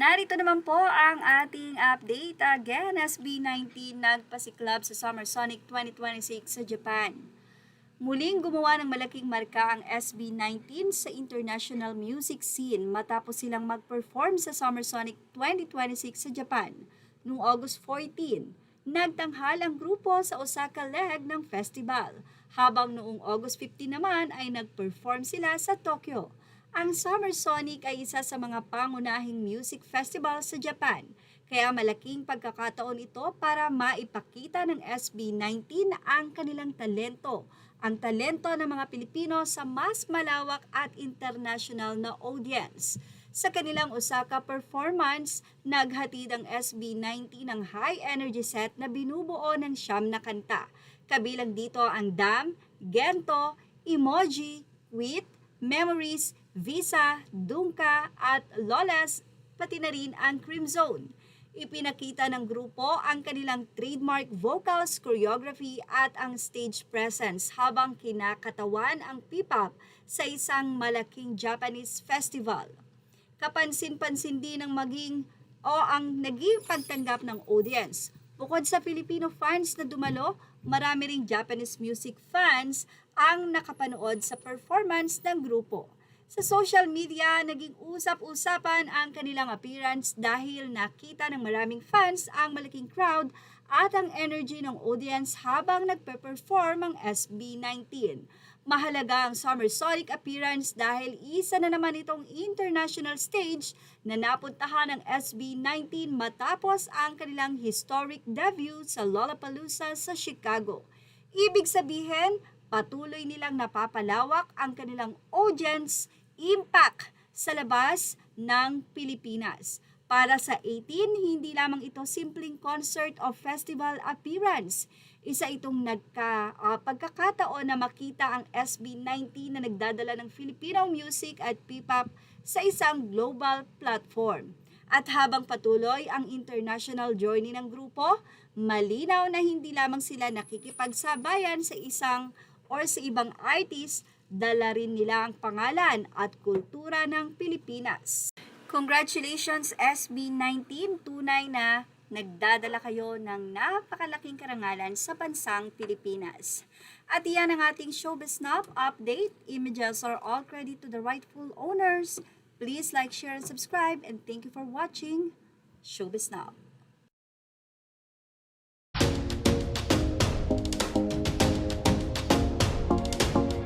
Narito naman po ang ating update. Again, SB19 nagpasiklab sa Summer Sonic 2026 sa Japan. Muling gumawa ng malaking marka ang SB19 sa international music scene matapos silang mag-perform sa Summer Sonic 2026 sa Japan. Noong August 14, nagtanghal ang grupo sa Osaka leg ng festival, habang noong August 15 naman ay nag-perform sila sa Tokyo. Ang Summer Sonic ay isa sa mga pangunahing music festival sa Japan, kaya malaking pagkakataon ito para maipakita ng SB19 ang kanilang talento, ang talento ng mga Pilipino sa mas malawak at international na audience. Sa kanilang Osaka performance, naghatid ang SB19 ng high energy set na binubuo ng 9 na kanta. Kabilang dito ang Dam, Gento, Emoji, Wit, Memories, Visa, Dungka at Lawless, pati na rin ang Cream Zone. Ipinakita ng grupo ang kanilang trademark vocals, choreography at ang stage presence habang kinakatawan ang P-pop sa isang malaking Japanese festival. Kapansin-pansin din ang naging pagtanggap ng audience. Bukod sa Filipino fans na dumalo, marami ring Japanese music fans ang nakapanood sa performance ng grupo. Sa social media, naging usap-usapan ang kanilang appearance dahil nakita ng maraming fans ang malaking crowd at ang energy ng audience habang nagpe-perform ang SB19. Mahalaga ang Summer Sonic appearance dahil isa na naman itong international stage na napuntahan ng SB19 matapos ang kanilang historic debut sa Lollapalooza sa Chicago. Ibig sabihin, patuloy nilang napapalawak ang kanilang audience impact sa labas ng Pilipinas. Para sa 18, hindi lamang ito simpleng concert o festival appearance. Isa itong pagkakataon na makita ang SB19 na nagdadala ng Filipino music at P-pop sa isang global platform. At habang patuloy ang international journey ng grupo, malinaw na hindi lamang sila nakikipagsabayan sa ibang artist, dala rin nila ang pangalan at kultura ng Pilipinas. Congratulations SB19, tunay na nagdadala kayo ng napakalaking karangalan sa bansang Pilipinas. At iyan ang ating Showbiz Now update. Images are all credit to the rightful owners. Please like, share, and subscribe, and thank you for watching Showbiz Now.